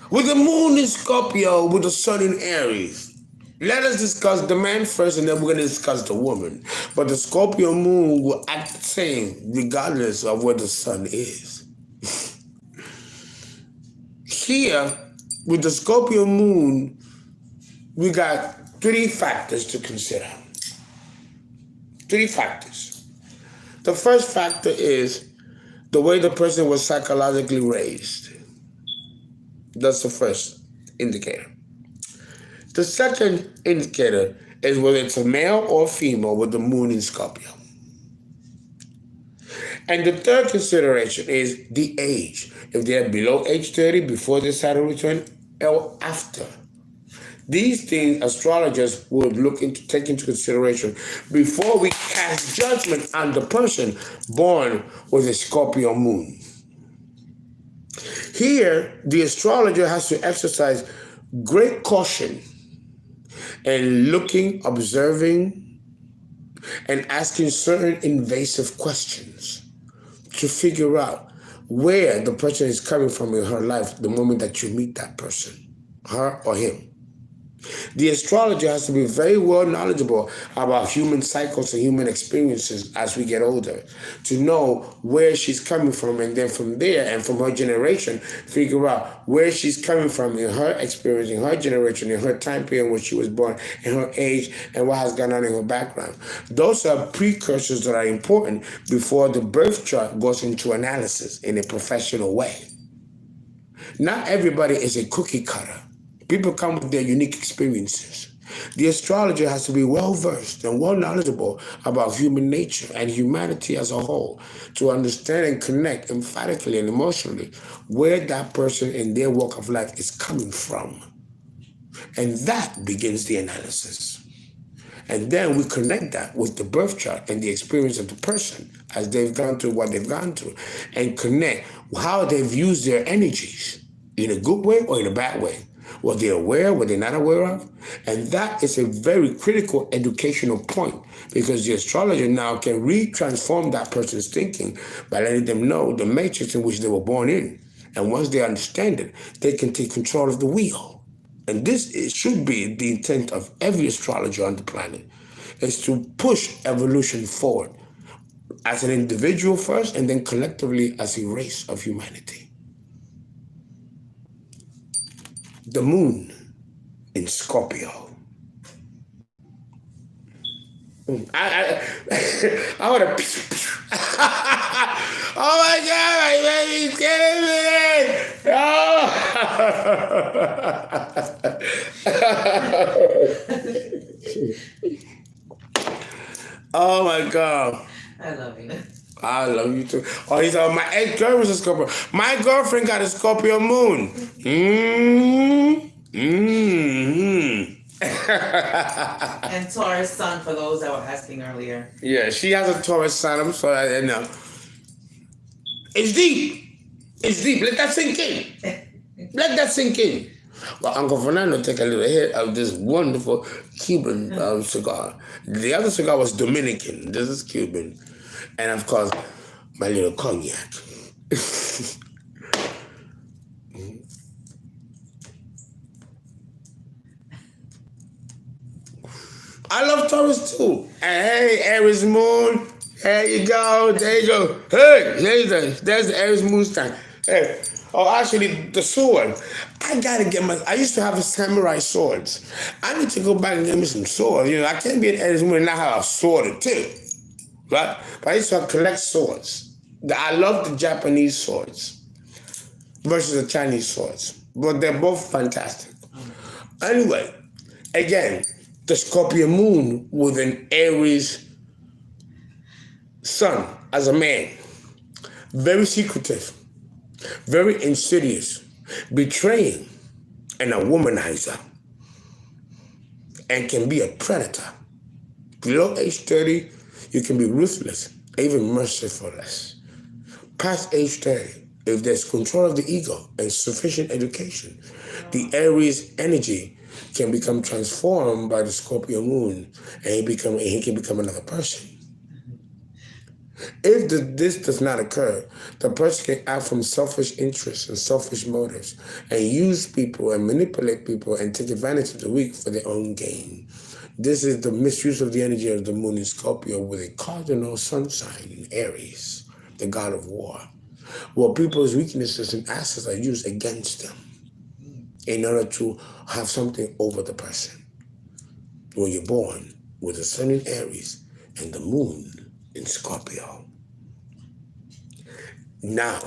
With the moon in Scorpio, with the sun in Aries, let us discuss the man first, and then we're going to discuss the woman. But the Scorpio moon will act the same regardless of where the sun is. Here, with the Scorpio moon, we got 3 factors to consider. 3 factors. The first factor is the way the person was psychologically raised. That's the first indicator. The second indicator is whether it's a male or female with the moon in Scorpio. And the third consideration is the age. If they're below age 30, before the Saturn return, or after. These things astrologers would take into consideration before we cast judgment on the person born with a Scorpio moon. Here, the astrologer has to exercise great caution in looking, observing, and asking certain invasive questions to figure out where the person is coming from in her life the moment that you meet that person, her or him. The astrologer has to be very well knowledgeable about human cycles and human experiences as we get older to know where she's coming from, and then from there and from her generation, figure out where she's coming from in her experience, in her generation, in her time period when she was born, in her age, and what has gone on in her background. Those are precursors that are important before the birth chart goes into analysis in a professional way. Not everybody is a cookie cutter. People come with their unique experiences. The astrologer has to be well-versed and well-knowledgeable about human nature and humanity as a whole to understand and connect emphatically and emotionally where that person in their walk of life is coming from. And that begins the analysis. And then we connect that with the birth chart and the experience of the person as they've gone through what they've gone through, and connect how they've used their energies in a good way or in a bad way. Were they aware? Were they not aware of? And that is a very critical educational point, because the astrologer now can transform that person's thinking by letting them know the matrix in which they were born in. And once they understand it, they can take control of the wheel. And this should be the intent of every astrologer on the planet, is to push evolution forward as an individual first, and then collectively as a race of humanity. The moon in Scorpio. I want to. Oh my God, my baby's getting me! Oh my God. I love you. I love you too. Oh, he's on my ex-girlfriend was a Scorpio. My girlfriend got a Scorpio moon. And Taurus sun, for those that were asking earlier. Yeah, she has a Taurus sun. I'm sorry, I know. It's deep. It's deep. Let that sink in. Let that sink in. Well, Uncle Fernando take a little hit of this wonderful Cuban cigar. The other cigar was Dominican. This is Cuban. And of course, my little cognac. I love Taurus too. And hey, Aries moon. There you go. There you go. Hey, there's the Aries moon sign. Hey. Oh, actually, the sword. I used to have a samurai swords. I need to go back and get me some swords. You know, I can't be an Aries moon and not have a sword or two. Right? But I used to collect swords. I love the Japanese swords versus the Chinese swords. But they're both fantastic. Anyway, again, the Scorpio moon with an Aries sun as a man. Very secretive, very insidious, betraying, and a womanizer, and can be a predator. Below age 30, you can be ruthless, even merciless. Past age 30, if there's control of the ego and sufficient education, the Aries energy can become transformed by the Scorpio moon, and he can become another person. If this does not occur, the person can act from selfish interests and selfish motives and use people and manipulate people and take advantage of the weak for their own gain. This is the misuse of the energy of the moon in Scorpio with a cardinal sun sign in Aries, the god of war, where people's weaknesses and assets are used against them in order to have something over the person. When you're born with the sun in Aries and the moon in Scorpio. Now,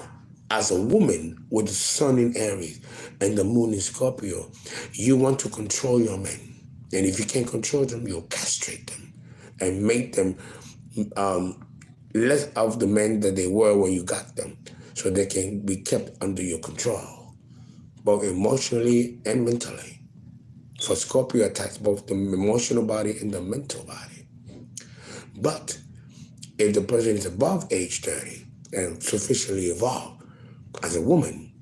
as a woman with the sun in Aries and the moon in Scorpio, you want to control your men. And if you can't control them, you'll castrate them and make them less of the men that they were when you got them, so they can be kept under your control, both emotionally and mentally. For Scorpio attacks both the emotional body and the mental body. But if the person is above age 30 and sufficiently evolved as a woman,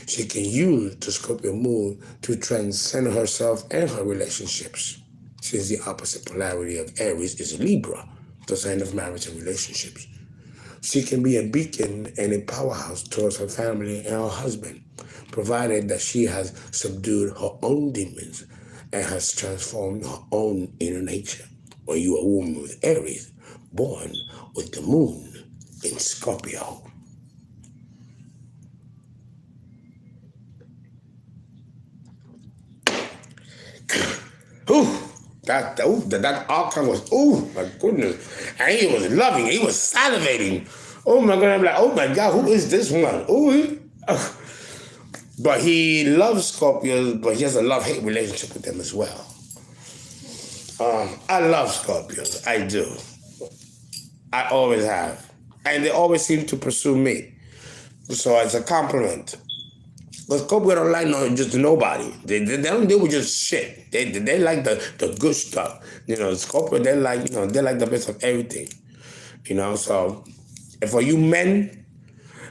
she can use the Scorpio moon to transcend herself and her relationships, since the opposite polarity of Aries is Libra, the sign of marriage and relationships. She can be a beacon and a powerhouse towards her family and her husband, provided that she has subdued her own demons and has transformed her own inner nature. When you are a woman with Aries, born with the moon in Scorpio. Ooh, that outcome was, oh my goodness. And he was loving, he was salivating. Oh my God, I'm like, oh my God, who is this one? Ooh. But he loves Scorpios, but he has a love-hate relationship with them as well. I love Scorpios, I do. I always have. And they always seem to pursue me. So it's a compliment. But Scorpio don't like just nobody. They don't deal with just shit. They like the good stuff. Scorpio, they like the best of everything. So and for you men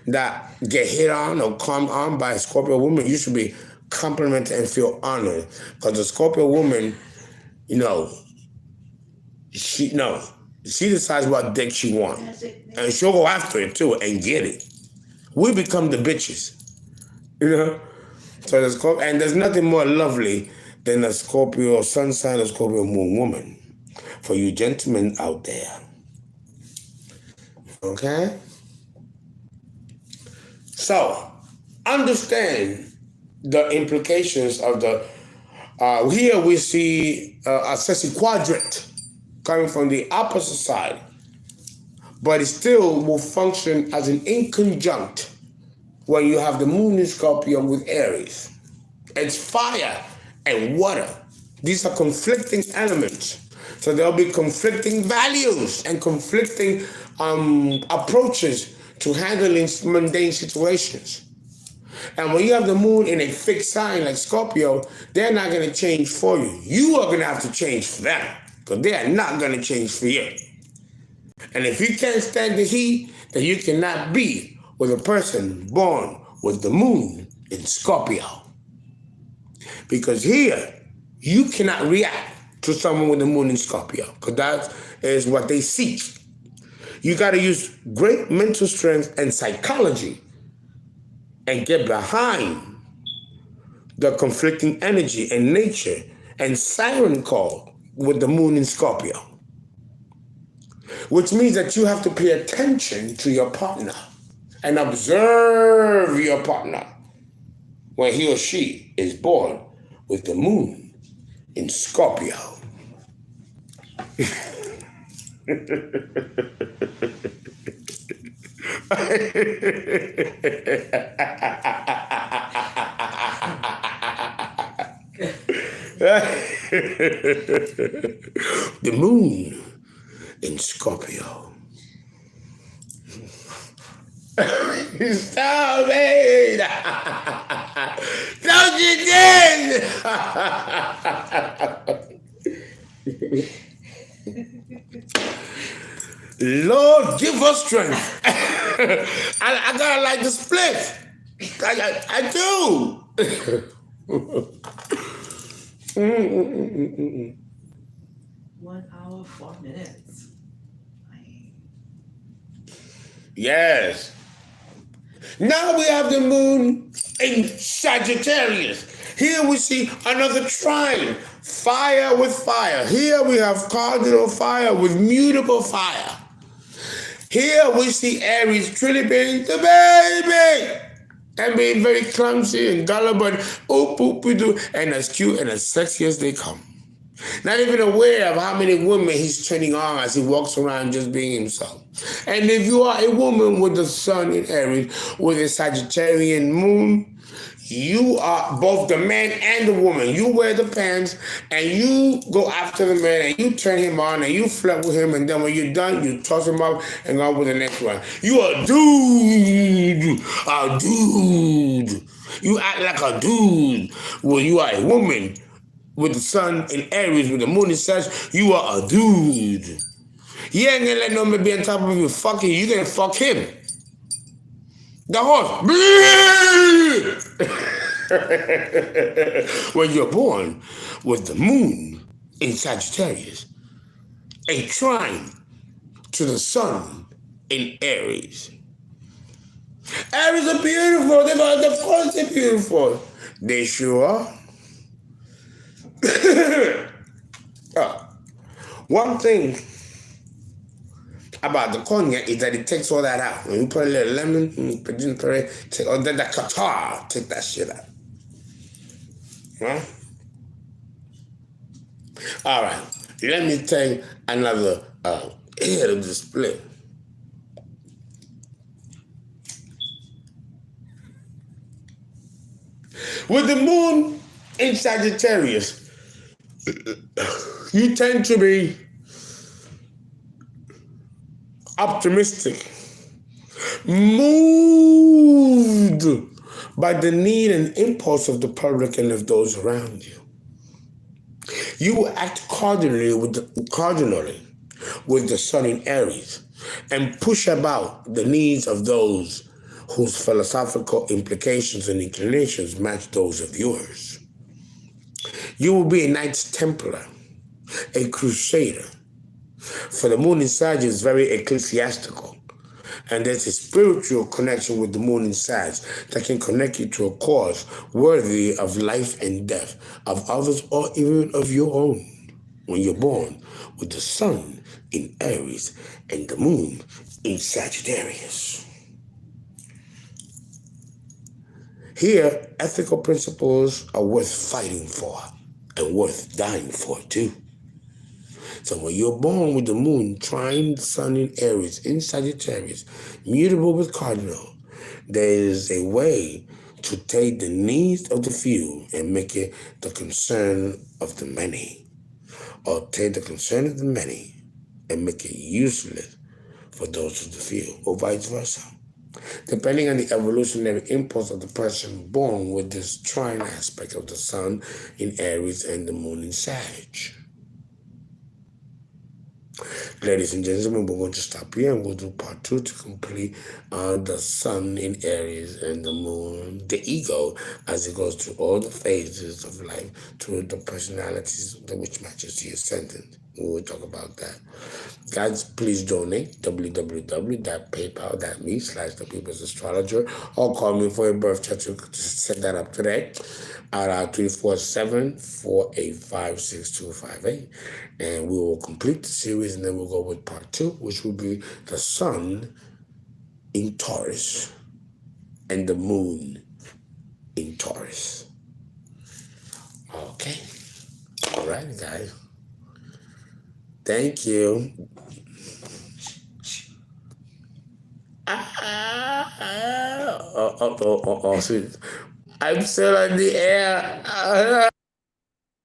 that get hit on or come on by a Scorpio woman, you should be complimented and feel honored. Because the Scorpio woman, she decides what dick she wants. And she'll go after it too and get it. We become the bitches. So and there's nothing more lovely than a Scorpio sun sign or Scorpio moon woman. For you gentlemen out there. Okay? So, understand the implications of the, here we see a sexy quadrant coming from the opposite side, but it still will function as an inconjunct when you have the moon in Scorpio with Aries. It's fire and water. These are conflicting elements. So there'll be conflicting values and conflicting approaches to handling mundane situations. And when you have the moon in a fixed sign like Scorpio, they're not going to change for you. You are going to have to change for them, because they are not going to change for you. And if you can't stand the heat, then you cannot be with a person born with the moon in Scorpio. Because here, you cannot react to someone with the moon in Scorpio, because that is what they seek. You got to use great mental strength and psychology and get behind the conflicting energy and nature and siren call with the moon in Scorpio. Which means that you have to pay attention to your partner and observe your partner when he or she is born with the moon in Scorpio. The moon in Scorpio. Stop it! Don't you dare! Lord, give us strength. I gotta like the split. I do. 1 hour, 4 minutes. Yes. Now we have the moon in Sagittarius. Here we see another trine, fire with fire. Here we have cardinal fire with mutable fire. Here we see Aries truly being the baby and being very clumsy and gullible and and as cute and as sexy as they come. Not even aware of how many women he's turning on as he walks around just being himself. And if you are a woman with the sun in Aries, with a Sagittarian moon, you are both the man and the woman. You wear the pants and you go after the man and you turn him on and you flirt with him, and then when you're done, you toss him up and go with the next one. You a dude. A dude. You act like a dude when you are a woman with the sun in Aries, with the moon in Sag. You are a dude. You ain't gonna let no man be on top of you fucking you. Gonna fuck him. The horse. When you're born with the moon in Sagittarius, a trine to the sun in Aries. Aries are beautiful. Of course they're beautiful. They sure are. One thing about the cognac is that it takes all that out. When you put a little lemon, put in take all that catarrh, take that shit out. Right? All right. Let me take another head of the split. With the moon in Sagittarius, you tend to be optimistic, moved by the need and impulse of the public and of those around you. You will act cardinally with the sun in Aries and push about the needs of those whose philosophical implications and inclinations match those of yours. You will be a Knights Templar, a crusader. For the moon in Sag is very ecclesiastical, and there's a spiritual connection with the moon in Sag that can connect you to a cause worthy of life and death of others or even of your own when you're born with the sun in Aries and the moon in Sagittarius. Here, ethical principles are worth fighting for and worth dying for too. So when you're born with the moon trine the sun in Aries, in Sagittarius, mutable with cardinal, there is a way to take the needs of the few and make it the concern of the many, or take the concern of the many and make it useless for those of the few, or vice versa. Depending on the evolutionary impulse of the person born with this trine aspect of the sun in Aries and the moon in Sag. Ladies and gentlemen, we're going to stop here and we'll do part 2 to complete the sun in Aries and the moon, the ego, as it goes through all the phases of life, through the personalities which matches the ascendant. We'll talk about that. Guys, please donate, www.paypal.me/thepeoplesastrologer, or call me for a birth chart to set that up today at 347-485-6258. And we will complete the series, and then we'll go with part 2, which will be the sun in Taurus and the moon in Taurus. Okay. All right, guys. Thank you. Oh, sweet. I'm still on the air.